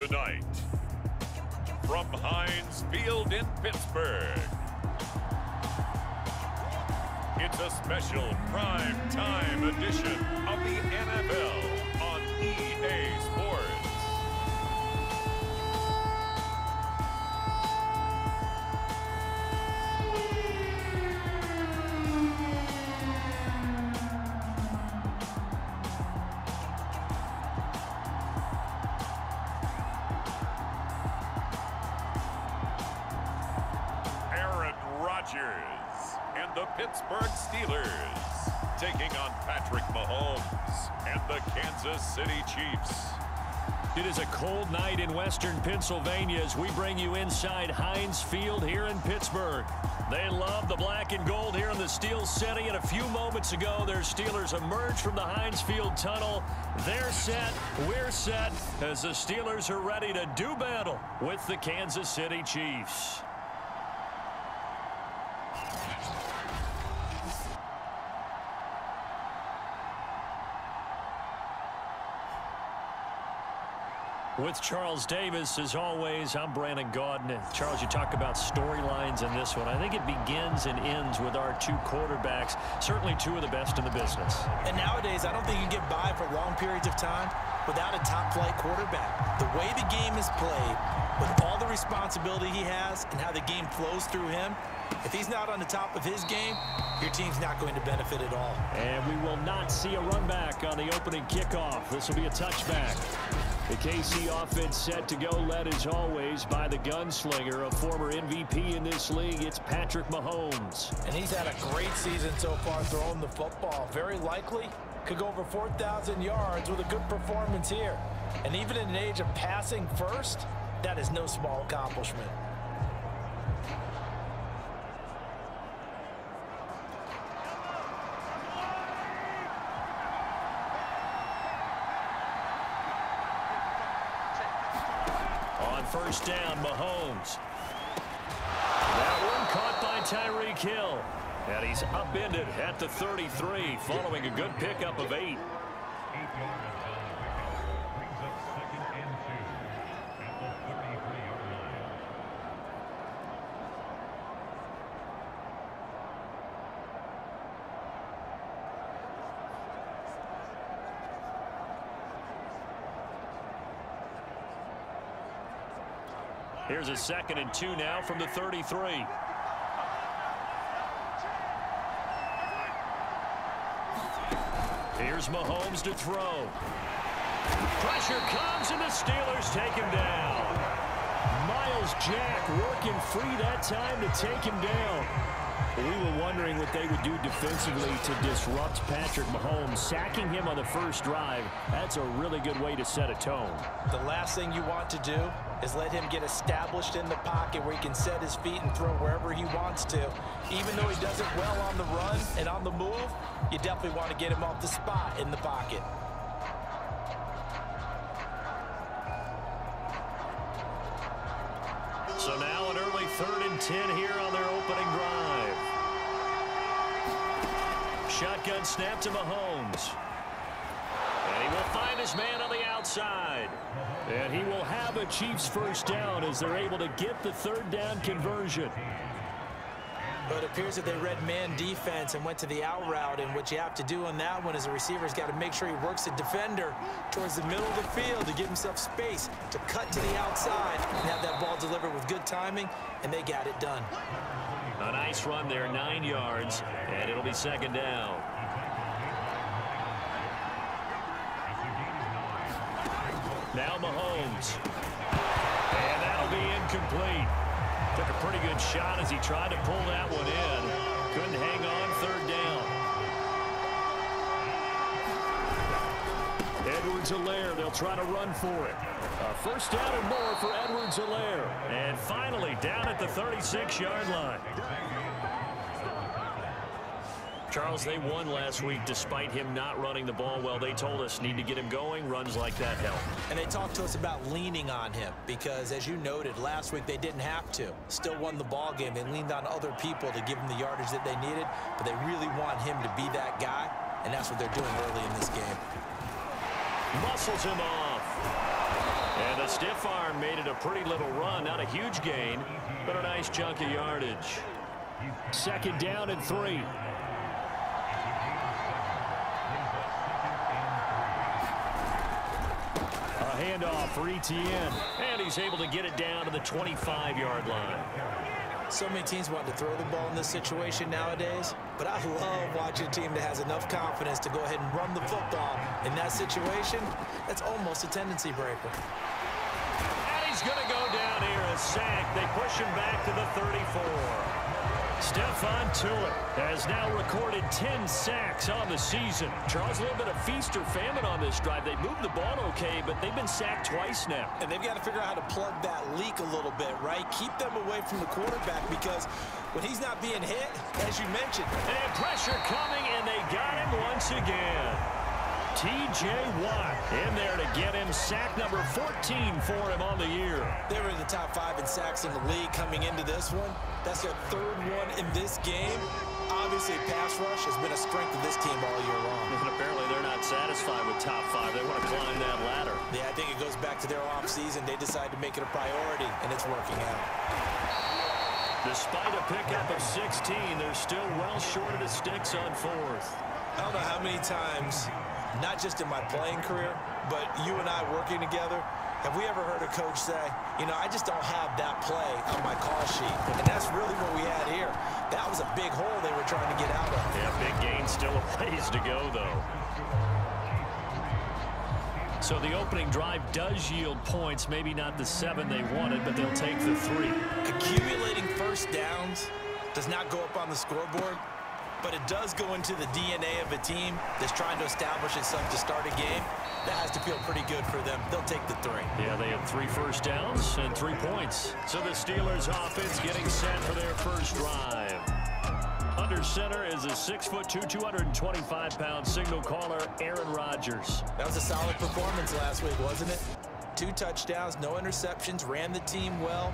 Tonight, from Heinz Field in Pittsburgh, it's a special prime time edition of the NFL on EA Sports. And the Pittsburgh Steelers taking on Patrick Mahomes and the Kansas City Chiefs. It is a cold night in western Pennsylvania as we bring you inside Heinz Field here in Pittsburgh. They love the black and gold here in the Steel City, and a few moments ago their Steelers emerged from the Heinz Field tunnel. They're set, we're set, as the Steelers are ready to do battle with the Kansas City Chiefs. With Charles Davis, as always, I'm Brandon Gaudin. Charles, you talk about storylines in this one. I think it begins and ends with our two quarterbacks, certainly two of the best in the business. And nowadays, I don't think you can get by for long periods of time without a top-flight quarterback. The way the game is played, with all the responsibility he has and how the game flows through him, if he's not on the top of his game, your team's not going to benefit at all. And we will not see a run back on the opening kickoff. This will be a touchback. The KC offense set to go, led as always by the gunslinger, a former MVP in this league. It's Patrick Mahomes. And he's had a great season so far throwing the football. Very likely could go over 4,000 yards with a good performance here. And even in an age of passing first, that is no small accomplishment. First down, Mahomes. That one caught by Tyreek Hill. And he's upended at the 33, following a good pickup of 8. Here's a 2nd and 2 now from the 33. Here's Mahomes to throw. Pressure comes, and the Steelers take him down. Miles Jack working free that time to take him down. We were wondering what they would do defensively to disrupt Patrick Mahomes. Sacking him on the first drive, that's a really good way to set a tone. The last thing you want to do is let him get established in the pocket where he can set his feet and throw wherever he wants to. Even though he does it well on the run and on the move, you definitely want to get him off the spot in the pocket. So now an early 3rd and 10 here on their opening drive. Shotgun snap to Mahomes. And he will find his man on the outside. And he will have a Chiefs first down as they're able to get the 3rd down conversion. But it appears that they read man defense and went to the out route, and what you have to do on that one is a receiver's got to make sure he works the defender towards the middle of the field to give himself space to cut to the outside and have that ball delivered with good timing, and they got it done. A nice run there, 9 yards, and it'll be 2nd down. Now Mahomes. And that'll be incomplete. Took a pretty good shot as he tried to pull that one in. Couldn't hang on, 3rd down. Edwards-Helaire, they'll try to run for it. A first down and more for Edwards-Helaire. And finally down at the 36-yard line. Charles, they won last week despite him not running the ball well. They told us need to get him going. Runs like that help. And they talked to us about leaning on him because, as you noted, last week they didn't have to. Still won the ball game. They leaned on other people to give him the yardage that they needed, but they really want him to be that guy, and that's what they're doing early in this game. Muscles him off. And The stiff arm made it a pretty little run. Not a huge gain, but a nice chunk of yardage. 2nd down and 3. A handoff for Etienne. And he's able to get it down to the 25-yard line. So many teams want to throw the ball in this situation nowadays, but I love watching a team that has enough confidence to go ahead and run the football. In that situation, that's almost a tendency breaker. And he's going to go down here, a sack. They push him back to the 34. Stephon Tuitt has now recorded 10 sacks on the season. Charles, a little bit of feast or famine on this drive. They moved the ball okay, but they've been sacked twice now. And they've got to figure out how to plug that leak a little bit, right? Keep them away from the quarterback, because when he's not being hit, as you mentioned. And pressure coming, and they got him once again. T.J. Watt in there to get him sack number 14 for him on the year. They were in the top 5 in sacks in the league coming into this one. That's their 3rd one in this game. Obviously, pass rush has been a strength of this team all year long. And apparently they're not satisfied with top 5. They want to climb that ladder. Yeah, I think it goes back to their offseason. They decided to make it a priority, and it's working out. Despite a pickup of 16, they're still well short of the sticks on 4th. I don't know how many times, not just in my playing career, but you and I working together, have we ever heard a coach say, you know, I just don't have that play on my call sheet? And that's really what we had here. That was a big hole they were trying to get out of. Yeah, big gain, still a ways to go, though. So the opening drive does yield points, maybe not the 7 they wanted, but they'll take the 3. Accumulating first downs does not go up on the scoreboard, but it does go into the DNA of a team that's trying to establish itself to start a game. That has to feel pretty good for them. They'll take the 3. Yeah, they have 3 first downs and 3 points. So the Steelers offense getting set for their first drive. Under center is a 6'2", 225-pound signal caller, Aaron Rodgers. That was a solid performance last week, wasn't it? 2 touchdowns, no interceptions, ran the team well,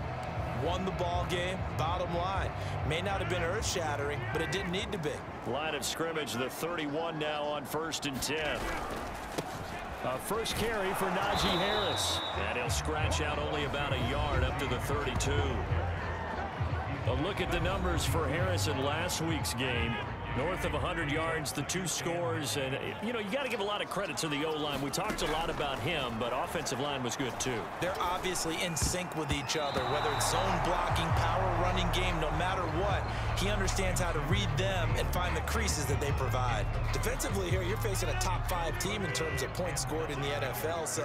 won the ball game. Bottom line, may not have been earth-shattering, but it didn't need to be. Line of scrimmage, the 31 now on 1st and 10. First carry for Najee Harris. And he'll scratch out only about a yard up to the 32. A look at the numbers for Harris in last week's game. North of 100 yards, the 2 scores. And, you know, you got to give a lot of credit to the O-line. We talked a lot about him, but offensive line was good, too. They're obviously in sync with each other, whether it's zone blocking, power running game, no matter what. He understands how to read them and find the creases that they provide. Defensively here, you're facing a top 5 team in terms of points scored in the NFL. So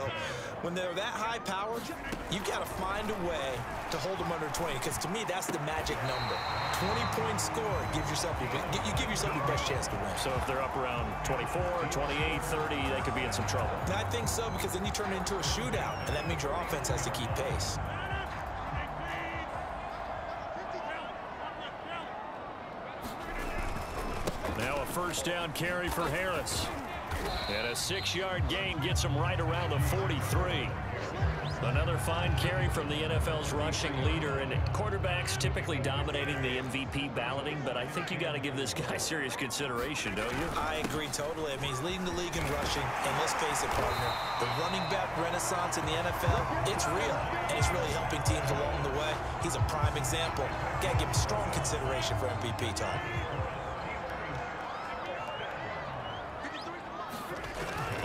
when they're that high-powered, you've got to find a way to hold them under 20, because to me, that's the magic number. 20 points scored gives yourself you give yourself your best chance to win. So if they're up around 24, 28, 30, they could be in some trouble. I think so, because then you turn it into a shootout, and that means your offense has to keep pace. Now a first down carry for Harris. And a 6-yard gain gets him right around the 43. Another fine carry from the NFL's rushing leader, and quarterbacks typically dominating the MVP balloting, but I think you got to give this guy serious consideration, don't you? I agree totally. I mean, he's leading the league in rushing, and let's face it, partner, the running back renaissance in the NFL, it's real, and it's really helping teams along the way. He's a prime example. Got to give him strong consideration for MVP talk.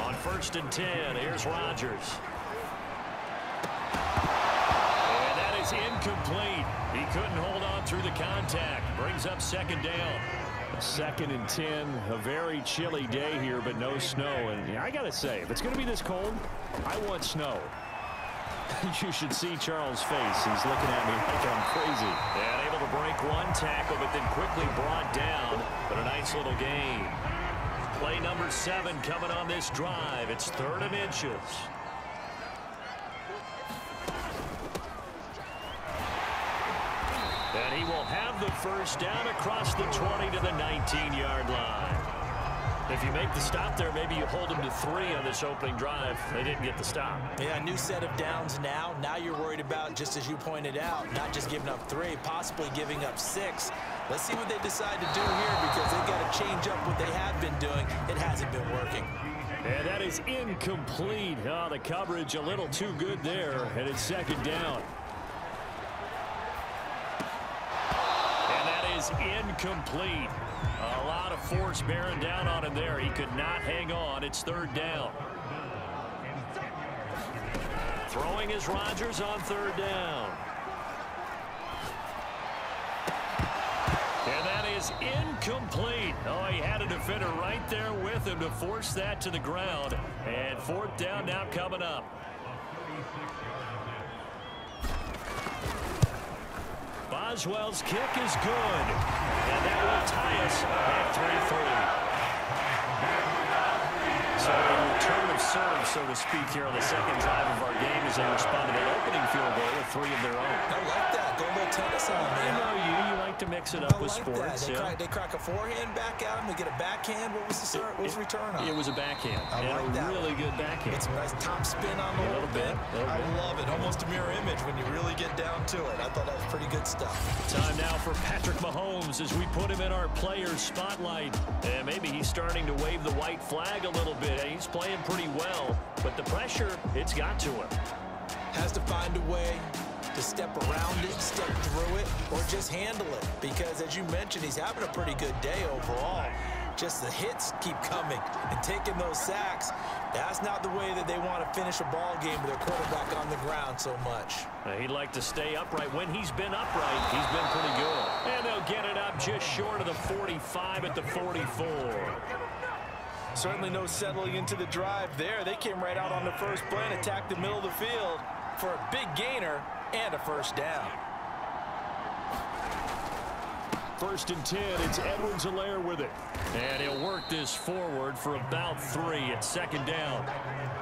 On 1st and 10, here's Rodgers. Incomplete. He couldn't hold on through the contact. Brings up 2nd down. 2nd and 10. A very chilly day here, but no snow. And I got to say, if it's going to be this cold, I want snow. You should see Charles' face. He's looking at me like I'm crazy. And able to break 1 tackle, but then quickly brought down. But a nice little gain. Play number 7 coming on this drive. It's 3rd and inches. And he will have the first down across the 20 to the 19-yard line. If you make the stop there, maybe you hold them to 3 on this opening drive. They didn't get the stop. Yeah, a new set of downs now. Now you're worried about, just as you pointed out, not just giving up 3, possibly giving up 6. Let's see what they decide to do here, because they've got to change up what they have been doing. It hasn't been working. And that is incomplete. Oh, the coverage a little too good there, and it's second down. And that is incomplete. A lot of force bearing down on him there. He could not hang on. It's third down. Throwing is Rodgers on third down. And that is incomplete. Oh, he had a defender right there with him to force that to the ground. And fourth down now coming up. Boswell's kick is good. And that will tie us at 3-3. So a return of serve, so to speak, here on the second drive of our game as they respond to that opening field goal with 3 of their own. I like that. Go a little tennis on me. I know you like to mix it up with sports. They crack a forehand back at him. They get a backhand. What was the serve? What was the return on? It was a backhand. I like that. Really good backhand. It's a nice top spin on the little bit. I love it. Almost a mirror image when you really get down to it. I thought that was pretty good stuff. Time now for Patrick Mahomes as we put him in our players' spotlight. And maybe he's starting to wave the white flag a little bit. He's playing pretty well, but the pressure, it's got to him. Has to find a way to step around it, step through it, or just handle it. Because, as you mentioned, he's having a pretty good day overall. Just the hits keep coming and taking those sacks. That's not the way that they want to finish a ball game with their quarterback on the ground so much. He'd like to stay upright. When he's been upright, he's been pretty good. And they'll get it up just short of the 45 at the 44. Certainly no settling into the drive there. They came right out on the first play and attacked the middle of the field for a big gainer and a first down. First and 10, it's Edwards-Helaire with it. And he'll work this forward for about 3 at second down.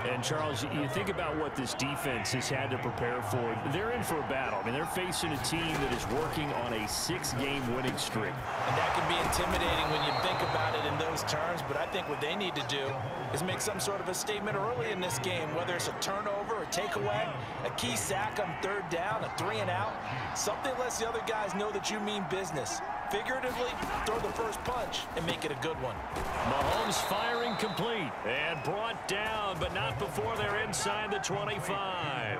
And, Charles, you think about what this defense has had to prepare for. They're in for a battle. I mean, they're facing a team that is working on a 6-game winning streak. And that can be intimidating when you think about it in those terms. But I think what they need to do is make some sort of a statement early in this game, whether it's a turnover, a takeaway, a key sack on third down, a 3-and-out. Something lets the other guys know that you mean business. Figuratively, throw the first punch and make it a good one. Mahomes firing complete and brought down, but not before they're inside the 25.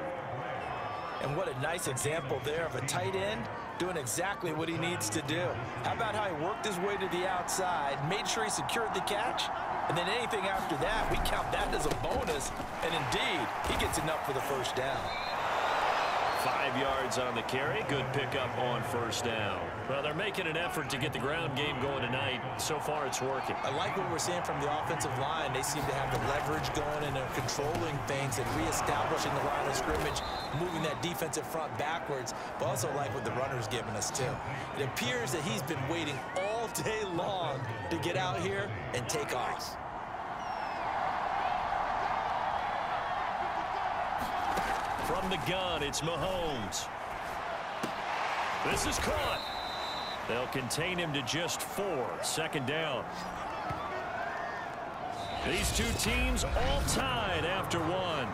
And what a nice example there of a tight end doing exactly what he needs to do. How about how he worked his way to the outside, made sure he secured the catch, and then anything after that, we count that as a bonus. And indeed, he gets enough for the first down. 5 yards on the carry. Good pickup on first down. Well, they're making an effort to get the ground game going tonight. So far, it's working. I like what we're seeing from the offensive line. They seem to have the leverage going and they're controlling things and reestablishing the line of scrimmage, moving that defensive front backwards. But also like what the runner's giving us, too. It appears that he's been waiting all day long to get out here and take off. From the gun, it's Mahomes. This is caught. They'll contain him to just 4. Second down. These two teams all tied after 1.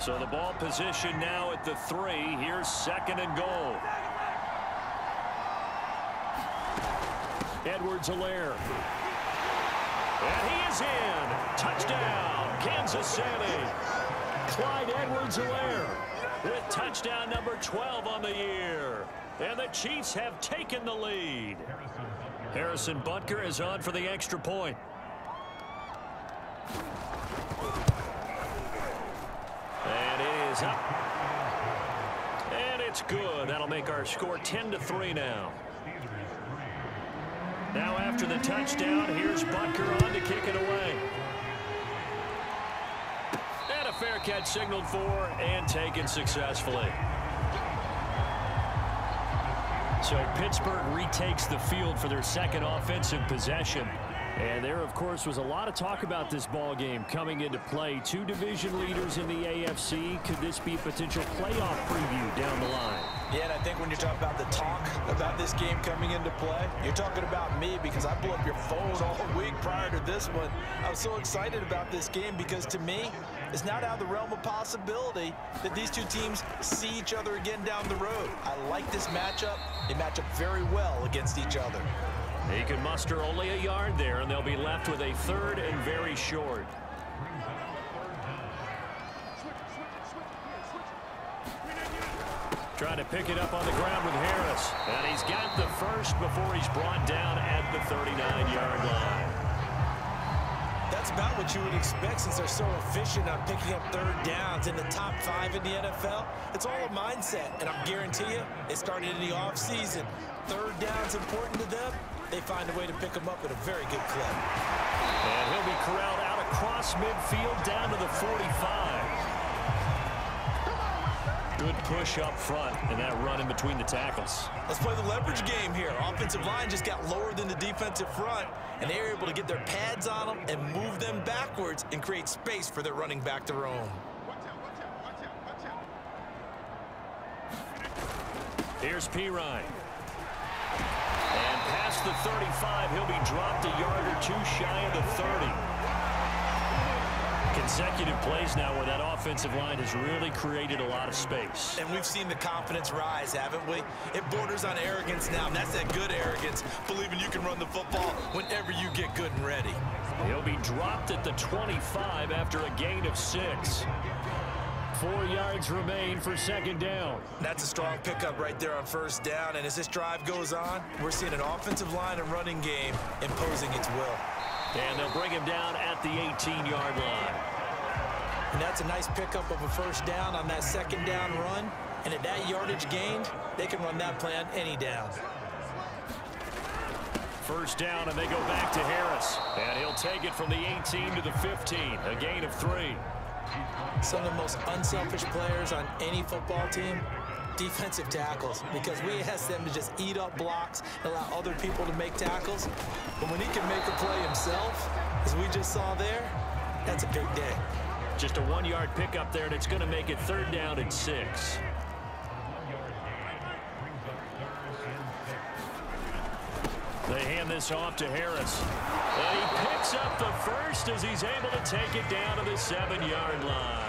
So the ball position now at the 3. Here's second and goal. Edwards-Helaire. And he is in. Touchdown, Kansas City. Clyde Edwards-Helaire with touchdown number 12 on the year. And the Chiefs have taken the lead. Harrison Butker is on for the extra point. And it is up. And it's good. That'll make our score 10-3 now. Now after the touchdown, here's Butker on to kick it away. And a fair catch signaled for and taken successfully. So Pittsburgh retakes the field for their second offensive possession. And there, of course, was a lot of talk about this ball game coming into play. 2 division leaders in the AFC. Could this be a potential playoff preview down the line? Yeah, and I think when you're talking about the talk about this game coming into play, you're talking about me because I blew up your phone all week prior to this one. I was so excited about this game because, to me, it's not out of the realm of possibility that these two teams see each other again down the road. I like this matchup. They match up very well against each other. He can muster only a yard there, and they'll be left with a third and very short. Trying to pick it up on the ground with Harris. And he's got the first before he's brought down at the 39-yard line. That's about what you would expect since they're so efficient on picking up third downs in the top 5 in the NFL. It's all a mindset, and I guarantee you, it started in the offseason. Third down's important to them. They find a way to pick them up at a very good clip. And he'll be corralled out across midfield down to the 45. Good push up front, and that run in between the tackles. Let's play the leverage game here. Offensive line just got lower than the defensive front, and they were able to get their pads on them and move them backwards and create space for their running back to roam. Here's Pirine. And past the 35, he'll be dropped a yard or two shy of the 30. Consecutive plays now where that offensive line has really created a lot of space. And we've seen the confidence rise, haven't we? It borders on arrogance now, and that's that good arrogance, believing you can run the football whenever you get good and ready. He'll be dropped at the 25 after a gain of 6. 4 yards remain for second down. That's a strong pickup right there on first down, and as this drive goes on, we're seeing an offensive line and running game imposing its will. And they'll bring him down at the 18-yard line. And that's a nice pickup of a first down on that second down run. And at that yardage gained, they can run that play on any down. First down, and they go back to Harris. And he'll take it from the 18 to the 15, a gain of 3. Some of the most unselfish players on any football team, defensive tackles, because we ask them to just eat up blocks and allow other people to make tackles. But when he can make a play himself, as we just saw there, that's a big day. Just a 1-yard pickup there, and it's going to make it third down and 6. They hand this off to Harris. And he picks up the first as he's able to take it down to the 7-yard line.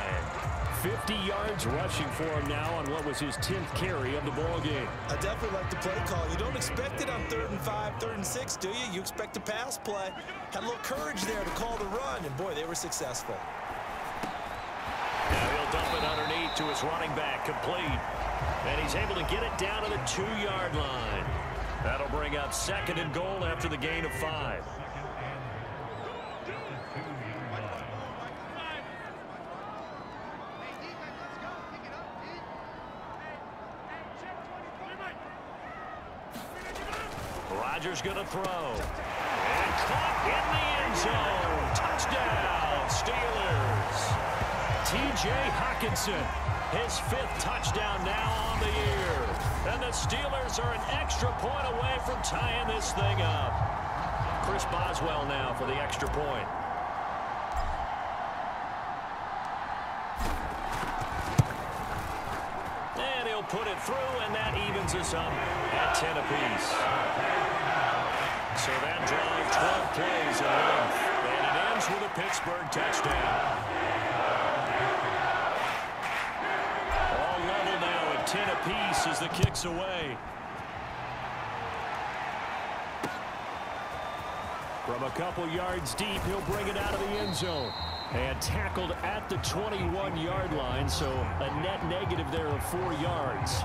50 yards rushing for him now on what was his 10th carry of the ball game. I definitely like the play call. You don't expect it on 3rd and 5, 3rd and 6, do you? You expect a pass play. Had a little courage there to call the run, and boy, they were successful. Now he'll dump it underneath to his running back, complete. And he's able to get it down to the 2-yard line. That'll bring up 2nd and goal after the gain of 5. Rodgers going to throw. And caught in the end zone. Touchdown, Steelers. T.J. Hockenson, his 5th touchdown now on the year. And the Steelers are an extra point away from tying this thing up. Chris Boswell now for the extra point. And he'll put it through, and that evens us up at 10 apiece. So that drive, 12 plays in length, and it ends with a Pittsburgh touchdown. All level now at 10 apiece as the kick's away. From a couple yards deep, he'll bring it out of the end zone. And tackled at the 21-yard line, so a net negative there of 4 yards.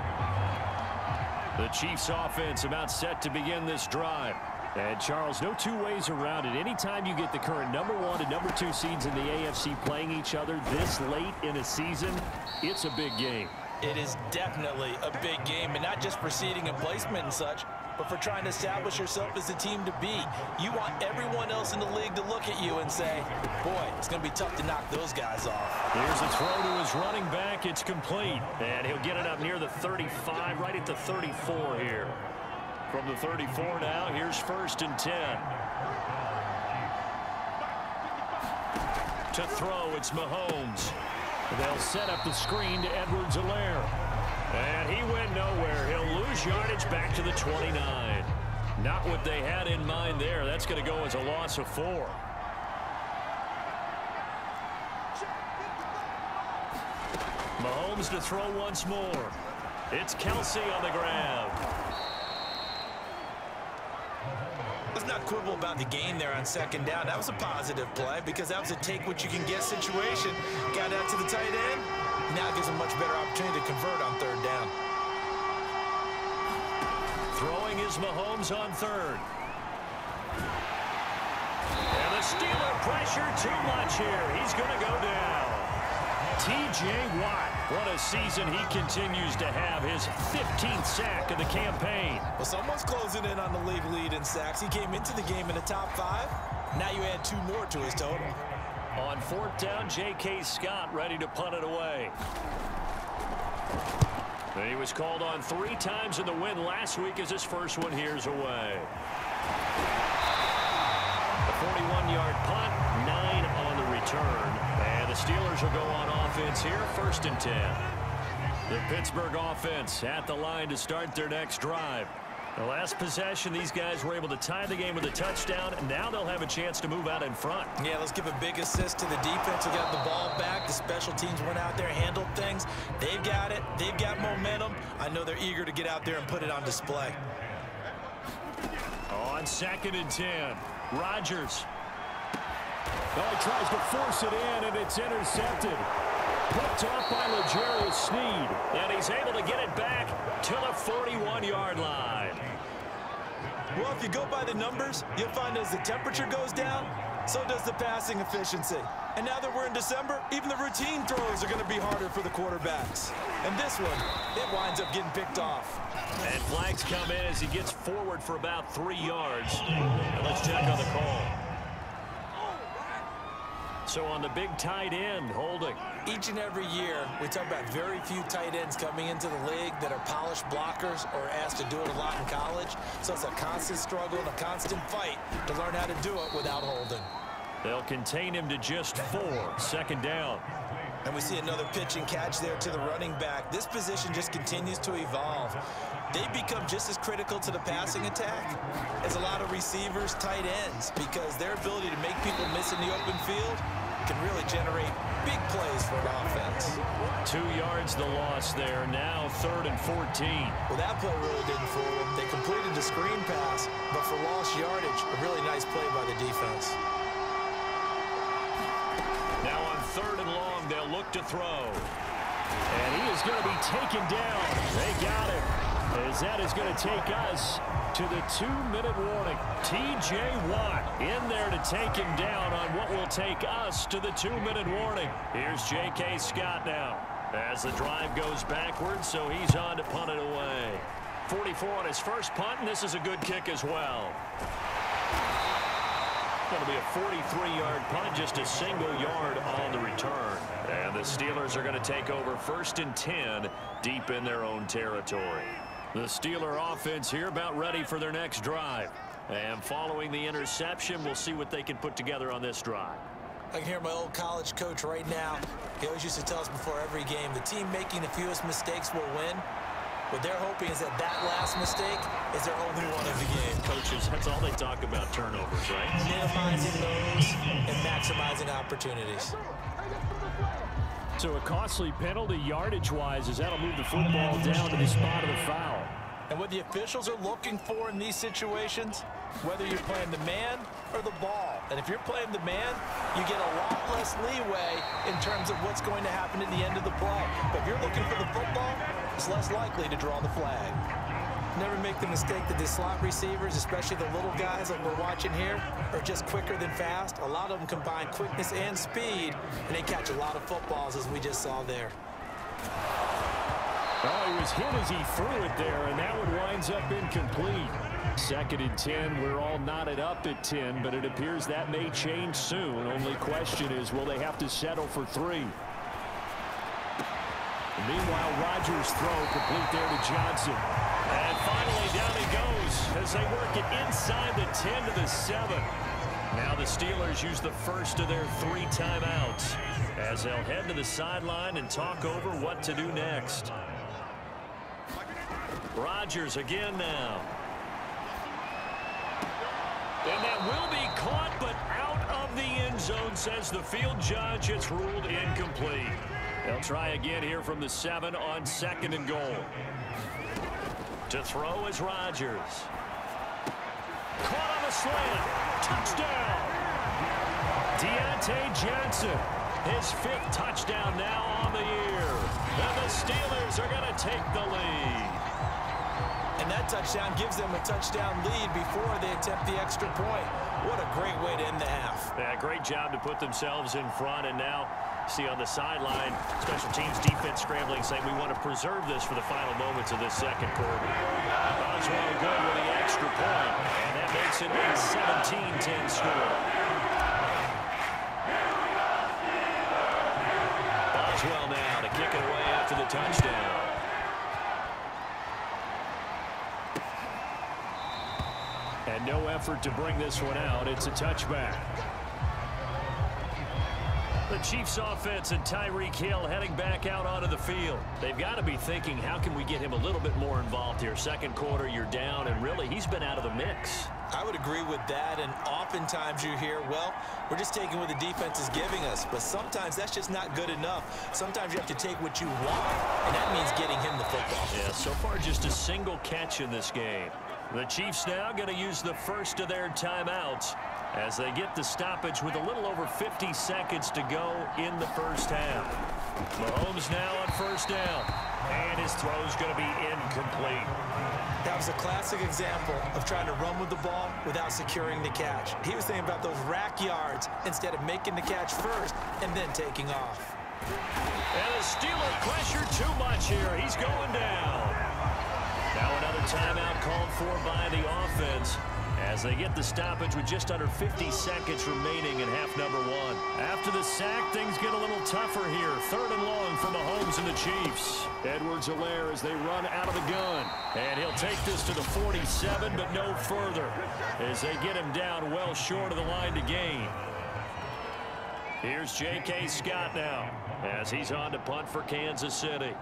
The Chiefs offense about set to begin this drive. And, Charles, no two ways around it. Anytime you get the current number 1 and number 2 seeds in the AFC playing each other this late in a season, it's a big game. It is definitely a big game, and not just for seeding and placement and such, but for trying to establish yourself as the team to beat. You want everyone else in the league to look at you and say, boy, it's going to be tough to knock those guys off. Here's a throw to his running back. It's complete. And he'll get it up near the 35, right at the 34 here. From the 34 now, here's 1st and 10. To throw, it's Mahomes. They'll set up the screen to Edwards-Helaire. And he went nowhere. He'll lose yardage back to the 29. Not what they had in mind there. That's going to go as a loss of 4. Mahomes to throw once more. It's Kelsey on the grab. Let's not quibble about the gain there on second down. That was a positive play because that was a take-what-you-can-get situation. Got out to the tight end. Now it gives him a much better opportunity to convert on third down. Throwing is Mahomes on third. And the Steeler pressure too much here. He's going to go down. T.J. Watt, what a season he continues to have. His 15th sack of the campaign. Well, someone's closing in on the league lead in sacks. He came into the game in the top 5. Now you add 2 more to his total. On fourth down, J.K. Scott ready to punt it away. And he was called on 3 times in the win last week as his first one here's away. A 41-yard punt, 9 on the return. And the Steelers will go on offense here, 1st and 10. The Pittsburgh offense at the line to start their next drive. The last possession, these guys were able to tie the game with a touchdown, and now they'll have a chance to move out in front. Yeah, let's give a big assist to the defense who got the ball back. The special teams went out there, handled things. They've got it. They've got momentum. I know they're eager to get out there and put it on display. On 2nd and 10, Rodgers. Oh, he tries to force it in, and it's intercepted. Picked off by L'Jarius Sneed, and he's able to get it back to the 41-yard line. Well, if you go by the numbers, you'll find as the temperature goes down, so does the passing efficiency. And now that we're in December, even the routine throws are going to be harder for the quarterbacks. And this one, it winds up getting picked off. And flags come in as he gets forward for about 3 yards. And let's check on the call. So on the big tight end, holding. Each and every year, we talk about very few tight ends coming into the league that are polished blockers or asked to do it a lot in college. So it's a constant struggle and a constant fight to learn how to do it without holding. They'll contain him to just 4, 2nd down. And we see another pitch and catch there to the running back. This position just continues to evolve. They become just as critical to the passing attack as a lot of receivers, tight ends, because their ability to make people miss in the open field can really generate big plays for an offense. 2 yards the loss there. Now 3rd and 14. Well, that play really didn't fool them. They completed the screen pass, but for lost yardage, a really nice play by the defense. Now on 3rd and long, they'll look to throw. And he is going to be taken down. They got him. As that is going to take us to the 2-minute warning. T.J. Watt in there to take him down on what will take us to the 2-minute warning. Here's J.K. Scott now as the drive goes backwards, so he's on to punt it away. 44 on his first punt, and this is a good kick as well. Going to be a 43-yard punt, just a single yard on the return. And the Steelers are going to take over 1st and 10 deep in their own territory. The Steeler offense here about ready for their next drive. And following the interception, we'll see what they can put together on this drive. I can hear my old college coach right now. He always used to tell us before every game, the team making the fewest mistakes will win. What they're hoping is that that last mistake is their only one of the game. Coaches, that's all they talk about, turnovers, right? Minimizing those and maximizing opportunities. So a costly penalty yardage-wise as that'll move the football down to the spot of the foul. And what the officials are looking for in these situations, whether you're playing the man or the ball. And if you're playing the man, you get a lot less leeway in terms of what's going to happen at the end of the play. But if you're looking for the football, it's less likely to draw the flag. Never make the mistake that the slot receivers, especially the little guys like we're watching here, are just quicker than fast. A lot of them combine quickness and speed, and they catch a lot of footballs, as we just saw there. Oh, he was hit as he threw it there, and that one winds up incomplete. 2nd and 10, we're all knotted up at 10, but it appears that may change soon. Only question is, will they have to settle for 3? Meanwhile, Rodgers' throw complete there to Johnson. And finally, down he goes as they work it inside the 10 to the 7. Now the Steelers use the first of their 3 timeouts as they'll head to the sideline and talk over what to do next. Rodgers again now. And that will be caught, but out of the end zone, says the field judge. It's ruled incomplete. They'll try again here from the 7 on 2nd and goal. To throw is Rodgers. Caught on the slant. Touchdown. Deontay Johnson. His 5th touchdown now on the year. And the Steelers are going to take the lead. And that touchdown gives them a touchdown lead before they attempt the extra point. What a great way to end the half. Yeah, great job to put themselves in front. And now, see on the sideline, special teams defense scrambling, saying we want to preserve this for the final moments of this second quarter. Boswell good with the extra point, and that makes it a 17-10 score. Boswell now to kick it away after the touchdown. And no effort to bring this one out. It's a touchback. The Chiefs offense and Tyreek Hill heading back out onto the field. They've got to be thinking, how can we get him a little bit more involved here? Second quarter, you're down, and really, he's been out of the mix. I would agree with that, and oftentimes you hear, well, we're just taking what the defense is giving us, but sometimes that's just not good enough. Sometimes you have to take what you want, and that means getting him the football. Yeah, so far just a single catch in this game. The Chiefs now going to use the first of their timeouts as they get the stoppage with a little over 50 seconds to go in the first half. Mahomes now on first down, and his throw's going to be incomplete. That was a classic example of trying to run with the ball without securing the catch. He was thinking about those rack yards instead of making the catch first and then taking off. And the Steeler pressure too much here. He's going down. Now another timeout called for by the offense as they get the stoppage with just under 50 seconds remaining in half number 1. After the sack, things get a little tougher here. 3rd and long for Mahomes and the Chiefs. Edwards-Helaire as they run out of the gun. And he'll take this to the 47, but no further as they get him down well short of the line to gain. Here's J.K. Scott now as he's on to punt for Kansas City.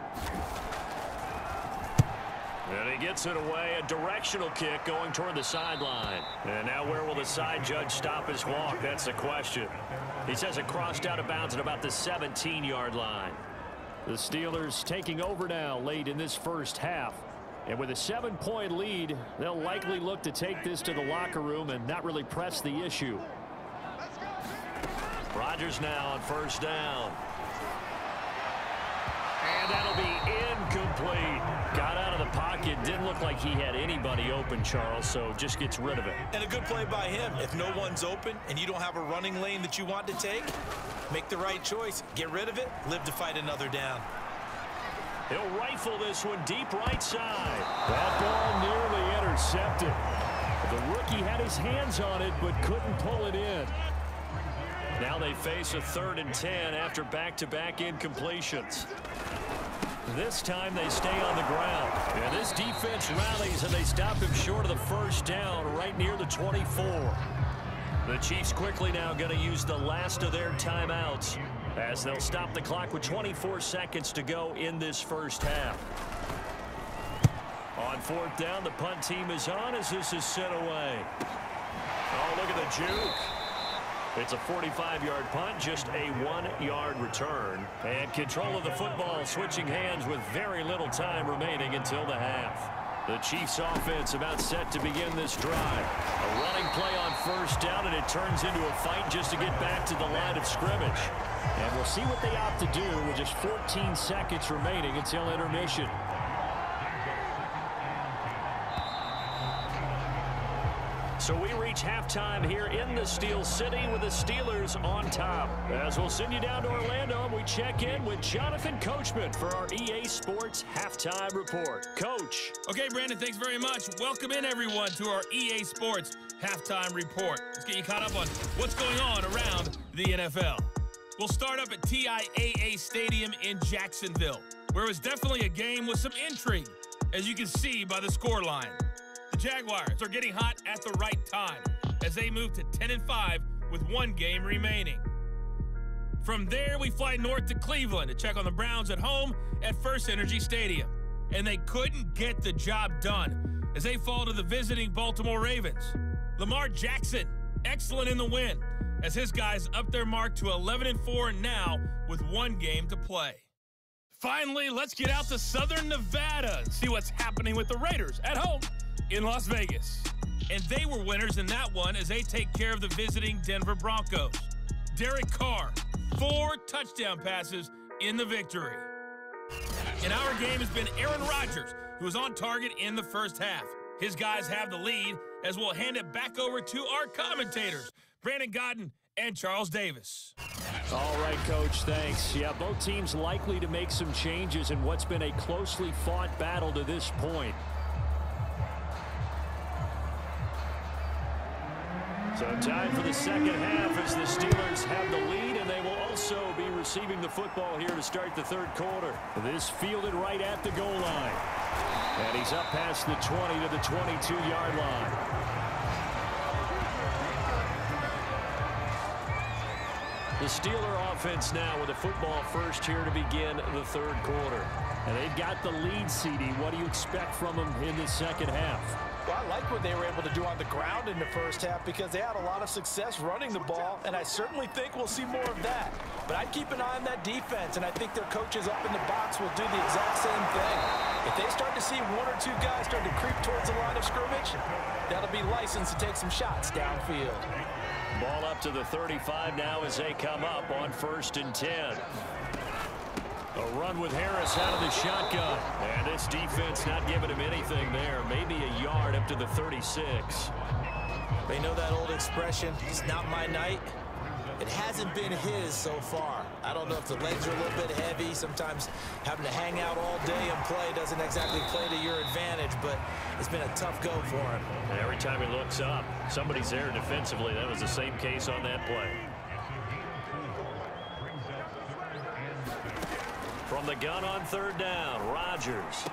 And he gets it away, a directional kick going toward the sideline. And now where will the side judge stop his walk? That's the question. He says it crossed out of bounds at about the 17-yard line. The Steelers taking over now late in this first half. And with a 7-point lead, they'll likely look to take this to the locker room and not really press the issue. Rodgers now on first down. And that'll be incomplete. Got out of the pocket. Didn't look like he had anybody open, Charles, so just gets rid of it. And a good play by him. If no one's open and you don't have a running lane that you want to take, make the right choice. Get rid of it. Live to fight another down. He'll rifle this one deep right side. That ball nearly intercepted. The rookie had his hands on it but couldn't pull it in. Now they face a 3rd and 10 after back-to-back incompletions. This time they stay on the ground. And this defense rallies, and they stop him short of the first down right near the 24. The Chiefs quickly now going to use the last of their timeouts as they'll stop the clock with 24 seconds to go in this first half. On 4th down, the punt team is on as this is sent away. Oh, look at the juke. It's a 45-yard punt, just a 1-yard return. And control of the football switching hands with very little time remaining until the half. The Chiefs offense about set to begin this drive. A running play on first down, and it turns into a fight just to get back to the line of scrimmage. And we'll see what they opt to do with just 14 seconds remaining until intermission. So we reach halftime here in the Steel City with the Steelers on top. As we'll send you down to Orlando, we check in with Jonathan Coachman for our EA Sports Halftime Report. Coach. Okay, Brandon, thanks very much. Welcome in, everyone, to our EA Sports Halftime Report. Let's get you caught up on what's going on around the NFL. We'll start up at TIAA Stadium in Jacksonville, where it was definitely a game with some intrigue, as you can see by the scoreline. The Jaguars are getting hot at the right time as they move to 10-5 with 1 game remaining. From there, we fly north to Cleveland to check on the Browns at home at First Energy Stadium. And they couldn't get the job done as they fall to the visiting Baltimore Ravens. Lamar Jackson, excellent in the win, as his guys up their mark to 11-4 now with 1 game to play. Finally, let's get out to Southern Nevada and see what's happening with the Raiders at home in Las Vegas. And they were winners in that one as they take care of the visiting Denver Broncos. Derek Carr, 4 touchdown passes in the victory. In our game has been Aaron Rodgers, who was on target in the first half. His guys have the lead as we'll hand it back over to our commentators, Brandon Godden and Charles Davis. All right, Coach, thanks. Yeah, both teams likely to make some changes in what's been a closely fought battle to this point. So time for the second half as the Steelers have the lead, and they will also be receiving the football here to start the third quarter. This fielded right at the goal line. And he's up past the 20 to the 22-yard line. The Steeler offense now with the football first here to begin the third quarter. And they've got the lead, CD. What do you expect from them in the second half? Well, I like what they were able to do on the ground in the first half because they had a lot of success running the ball, and I certainly think we'll see more of that. But I'd keep an eye on that defense, and I think their coaches up in the box will do the exact same thing. If they start to see 1 or 2 guys start to creep towards the line of scrimmage, that'll be licensed to take some shots downfield. Ball up to the 35 now as they come up on 1st and 10. A run with Harris out of the shotgun. And this defense not giving him anything there. Maybe a yard up to the 36. They know that old expression, it's not my night. It hasn't been his so far. I don't know if the legs are a little bit heavy. Sometimes having to hang out all day and play doesn't exactly play to your advantage, but it's been a tough go for him. And every time he looks up, somebody's there defensively. That was the same case on that play. From the gun on 3rd down, Rodgers.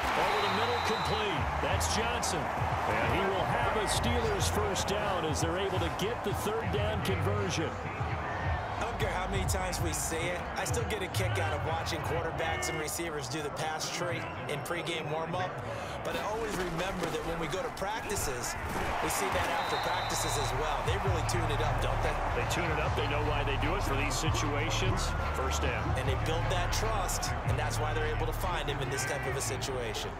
Over the middle, complete. That's Johnson. And he will have a Steelers first down as they're able to get the 3rd down conversion. I don't care how many times we see it. I still get a kick out of watching quarterbacks and receivers do the pass tree in pregame warm-up. But I always remember that when we go to practices, we see that after practices as well. They really tune it up, don't they? They tune it up. They know why they do it for these situations. First down. And they build that trust, and that's why they're able to find him in this type of a situation.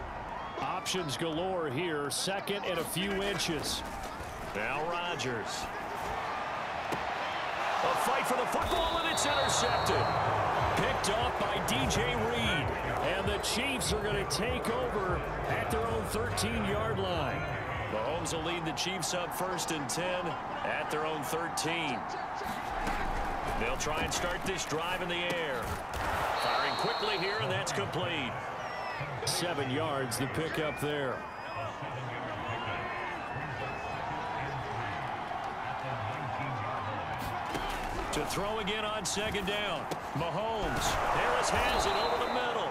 Options galore here. 2nd and a few inches. Now Rodgers. A fight for the football, and it's intercepted. Picked off by DJ Reed. And the Chiefs are going to take over at their own 13-yard line. Mahomes will lead the Chiefs up 1st and 10 at their own 13. They'll try and start this drive in the air. Firing quickly here, and that's complete. 7 yards to pick up there. To throw again on 2nd down. Mahomes. Harris has it over the middle.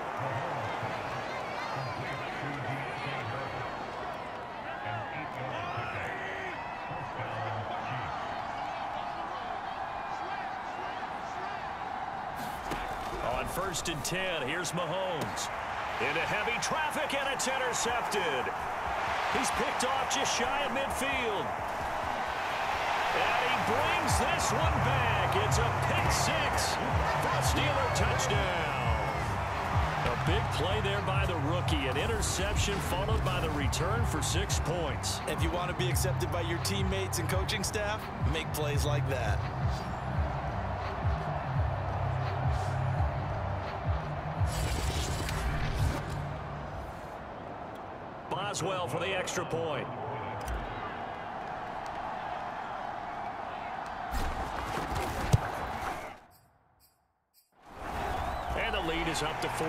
On 1st and 10, here's Mahomes. Into heavy traffic, and it's intercepted. He's picked off just shy of midfield. And he brings this one back. It's a pick-6 for a Steeler touchdown. A big play there by the rookie. An interception followed by the return for 6 points. If you want to be accepted by your teammates and coaching staff, make plays like that. Boswell for the extra point. And the lead is up to 14.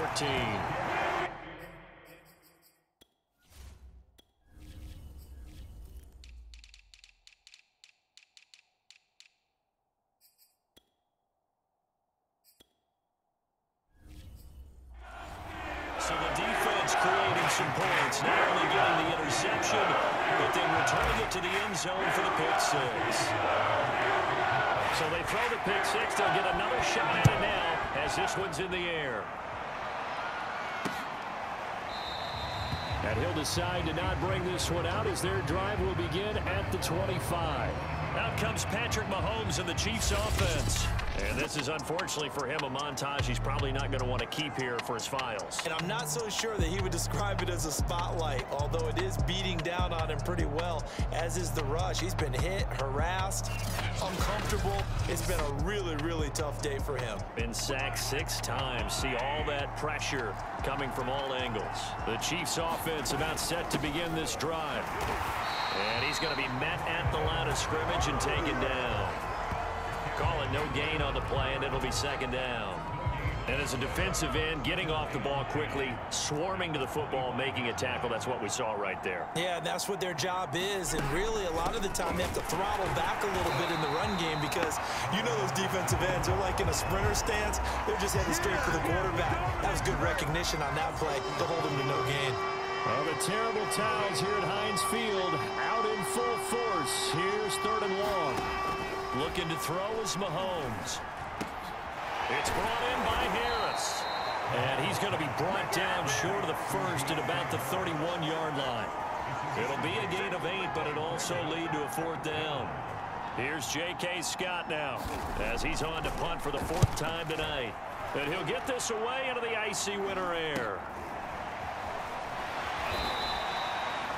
So the defense creating some points, not only getting the interception, but then returning it to the end zone for the pick-6. So they throw the pick-6. They'll get another shot at it now as this one's in the air. And he'll decide to not bring this one out as their drive will begin at the 25. Out comes Patrick Mahomes and the Chiefs offense. And this is, unfortunately for him, a montage he's probably not going to want to keep here for his files. And I'm not so sure that he would describe it as a spotlight, although it is beating down on him pretty well, as is the rush. He's been hit, harassed, uncomfortable. It's been a really, really tough day for him. Been sacked 6 times. See all that pressure coming from all angles. The Chiefs offense about set to begin this drive. And he's going to be met at the line of scrimmage and taken down. Call it no gain on the play, and it'll be second down. And as a defensive end, getting off the ball quickly, swarming to the football, making a tackle, that's what we saw right there. Yeah, and that's what their job is. And really, a lot of the time, they have to throttle back a little bit in the run game because you know those defensive ends are like in a sprinter stance. They're just heading straight for the quarterback. That was good recognition on that play to hold them to no gain. Well, the terrible towels here at Heinz Field out in full force. Here's 3rd and long. Looking to throw is Mahomes. It's brought in by Harris. And he's going to be brought down short of the first at about the 31-yard line. It'll be a gain of 8, but it'll also lead to a 4th down. Here's J.K. Scott now as he's on to punt for the 4th time tonight. And he'll get this away into the icy winter air.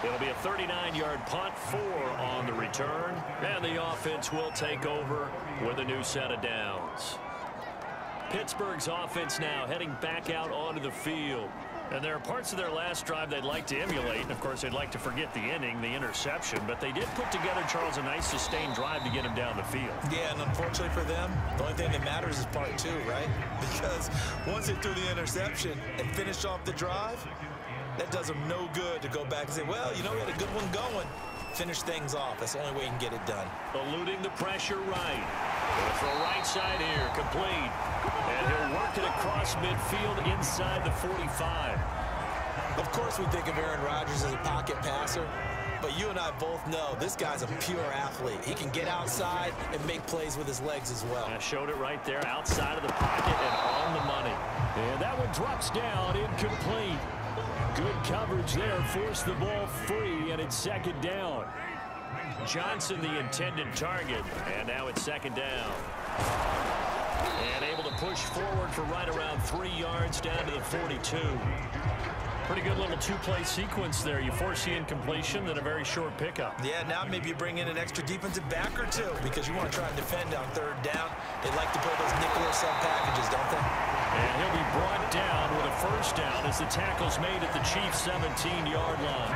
It'll be a 39-yard punt, 4 on the return, and the offense will take over with a new set of downs. Pittsburgh's offense now heading back out onto the field. And there are parts of their last drive they'd like to emulate. And, of course, they'd like to forget the inning, the interception. But they did put together, Charles, a nice sustained drive to get him down the field. Yeah, and unfortunately for them, the only thing that matters is part 2, right? Because once they threw the interception and finished off the drive, that does them no good to go back and say, well, you know, we had a good one going. Finish things off. That's the only way you can get it done. Eluding the pressure right. For the right side here, complete. And he'll work it across midfield inside the 45. Of course, we think of Aaron Rodgers as a pocket passer, but you and I both know this guy's a pure athlete. He can get outside and make plays with his legs as well. I showed it right there, outside of the pocket and on the money. And that one drops down, incomplete. Good coverage there, forced the ball free, and it's 2nd down. Johnson the intended target, and now it's 2nd down. And able to push forward for right around 3 yards down to the 42. Pretty good little 2-play sequence there. You force the incompletion, then a very short pickup. Yeah, now maybe you bring in an extra defensive back or 2 because you want to try and defend on 3rd down. They like to play those nickel or sub packages, don't they? And he'll be brought down with a 1st down as the tackle's made at the Chiefs' 17-yard line.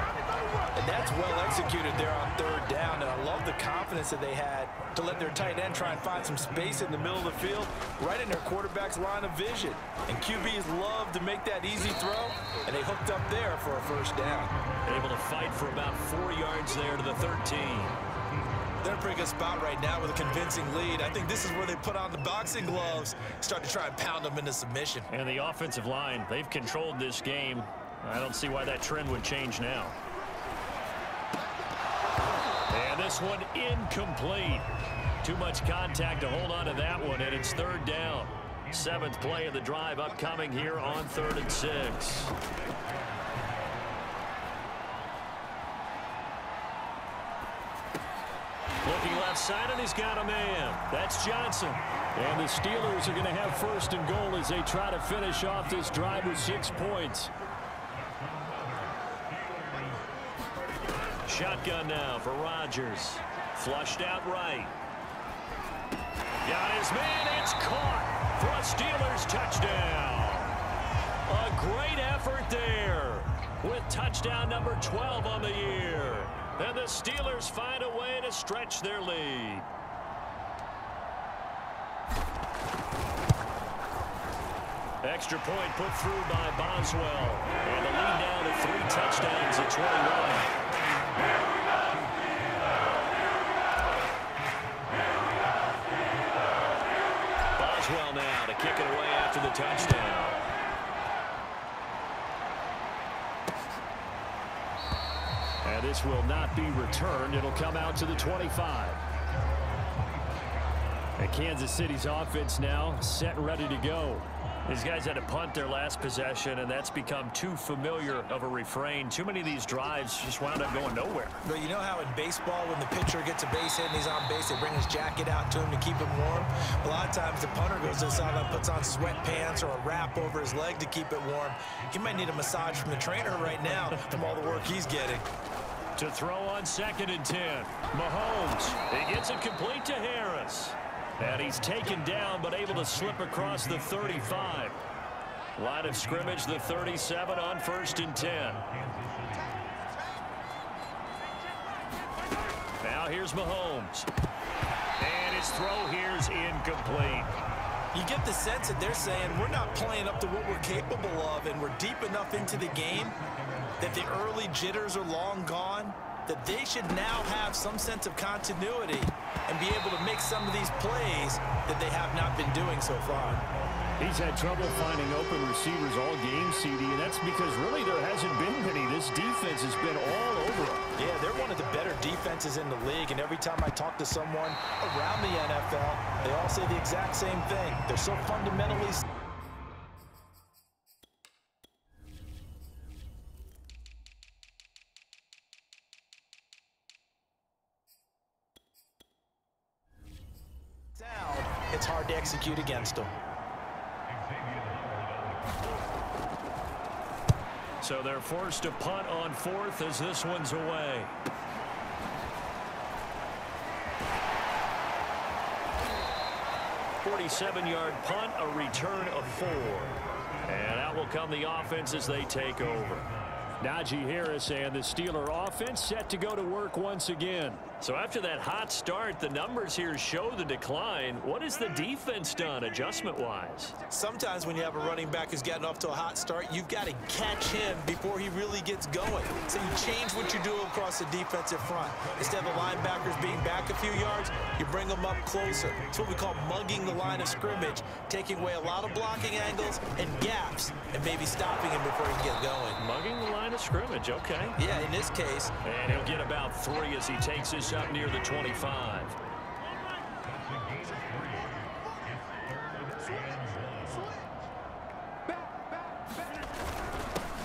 And that's well executed there on 3rd down. And I love the confidence that they had to let their tight end try and find some space in the middle of the field, right in their quarterback's line of vision. And QBs love to make that easy throw, and they hooked up there for a 1st down. Able to fight for about 4 yards there to the 13. They're in a pretty good spot right now with a convincing lead. I think this is where they put on the boxing gloves, start to try and pound them into submission. And the offensive line, they've controlled this game. I don't see why that trend would change now. And this one incomplete. Too much contact to hold on to that one, and it's 3rd down. 7th play of the drive upcoming here on 3rd and 6. Looking left side, and he's got a man. That's Johnson. And the Steelers are going to have 1st and goal as they try to finish off this drive with 6 points. Shotgun now for Rodgers. Flushed out right. Got his man. It's caught for a Steelers touchdown. A great effort there with touchdown number 12 on the year. And the Steelers find a way to stretch their lead. Extra point put through by Boswell. And the lead down to 3 touchdowns at 21. Boswell now to kick it away after the touchdown. And this will not be returned. It'll come out to the 25. And Kansas City's offense now set and ready to go. These guys had to punt their last possession, and that's become too familiar of a refrain. Too many of these drives just wound up going nowhere. But you know how in baseball, when the pitcher gets a base hit and he's on base, they bring his jacket out to him to keep him warm? A lot of times the punter goes to the sideline, puts on sweatpants or a wrap over his leg to keep it warm. He might need a massage from the trainer right now from all the work he's getting. To throw on 2nd and 10. Mahomes, he gets it complete to Harris. And he's taken down, but able to slip across the 35. Line of scrimmage, the 37 on 1st and 10. Now here's Mahomes. And his throw here's incomplete. You get the sense that they're saying we're not playing up to what we're capable of, and we're deep enough into the game that the early jitters are long gone, that they should now have some sense of continuity and be able to make some of these plays that they have not been doing so far. He's had trouble finding open receivers all game, CD, and that's because really there hasn't been many. This defense has been all over them. Yeah, they're one of the better defenses in the league, and every time I talk to someone around the NFL, they all say the exact same thing. They're so fundamentally sound, it's hard to execute against them. So they're forced to punt on 4th as this one's away. "47-yard punt, a return of 4. And out will come the offense as they take over. Najee Harris and the Steeler offense set to go to work once again. So after that hot start, the numbers here show the decline. What has the defense done adjustment-wise? Sometimes when you have a running back who's gotten off to a hot start, you've got to catch him before he really gets going. So you change what you do across the defensive front. Instead of the linebackers being back a few yards, you bring them up closer. It's what we call mugging the line of scrimmage, taking away a lot of blocking angles and gaps and maybe stopping him before he can get going. Mugging the line of scrimmage, okay. Yeah, in this case. And he'll get about 3 as he takes this up near the 25.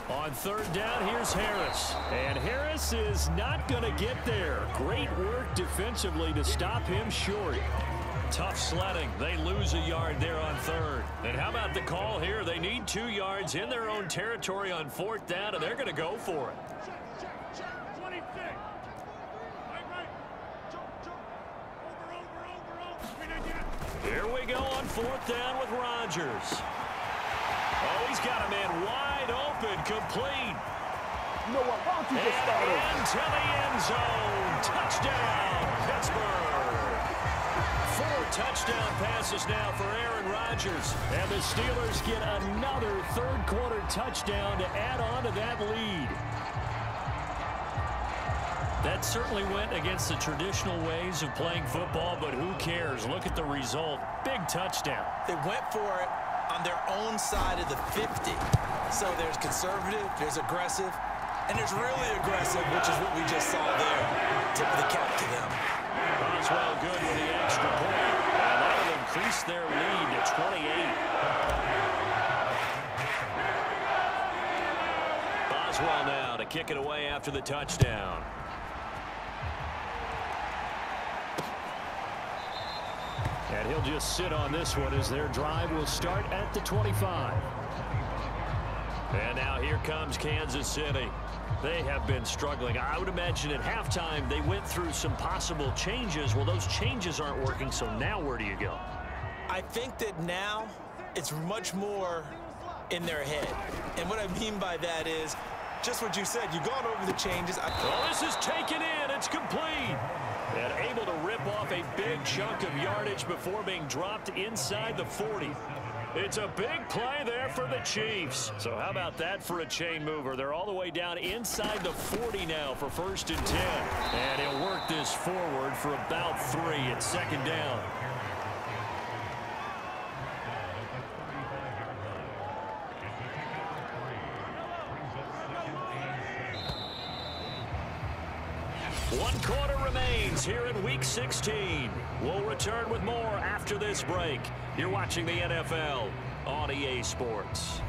On 3rd down, here's Harris. And Harris is not going to get there. Great work defensively to stop him short. Tough sledding. They lose a yard there on 3rd. And how about the call here? They need 2 yards in their own territory on 4th down, and they're going to go for it. Here we go on 4th down with Rodgers. Oh, he's got a man wide open, complete. You know what? Why don't you just start over? Into the end zone. Touchdown, Pittsburgh. 4 touchdown passes now for Aaron Rodgers. And the Steelers get another 3rd quarter touchdown to add on to that lead. That certainly went against the traditional ways of playing football, but who cares? Look at the result. Big touchdown. They went for it on their own side of the 50. So there's conservative, there's aggressive, and there's really aggressive, which is what we just saw there. Tip of the cap to them. Boswell good with the extra point. And that'll increase their lead to 28. Boswell now to kick it away after the touchdown. And he'll just sit on this one as their drive will start at the 25. And now here comes Kansas City. They have been struggling. I would imagine at halftime they went through some possible changes. Well, those changes aren't working, so now where do you go? I think that now it's much more in their head. And what I mean by that is just what you said. You've gone over the changes. Oh, this is taken in. It's complete. And able to rip off a big chunk of yardage before being dropped inside the 40. It's a big play there for the Chiefs. So how about that for a chain mover? They're all the way down inside the 40 now for 1st and 10. And he'll work this forward for about 3 at 2nd down. One quarter remains here in Week 16. We'll return with more after after this break. You're watching the NFL on EA Sports.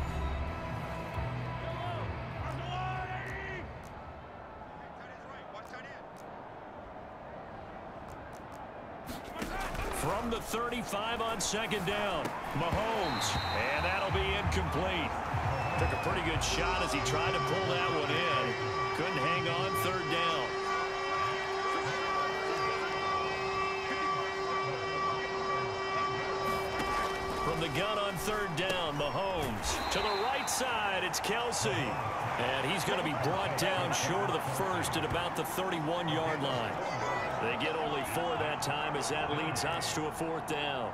From the 35 on second down, Mahomes, and that'll be incomplete. Took a pretty good shot as he tried to pull that one in. Couldn't hang on third down. From the gun on third down, Mahomes. To the right side, it's Kelsey. And he's going to be brought down short of the first at about the 31-yard line. They get only 4 that time as that leads us to a 4th down.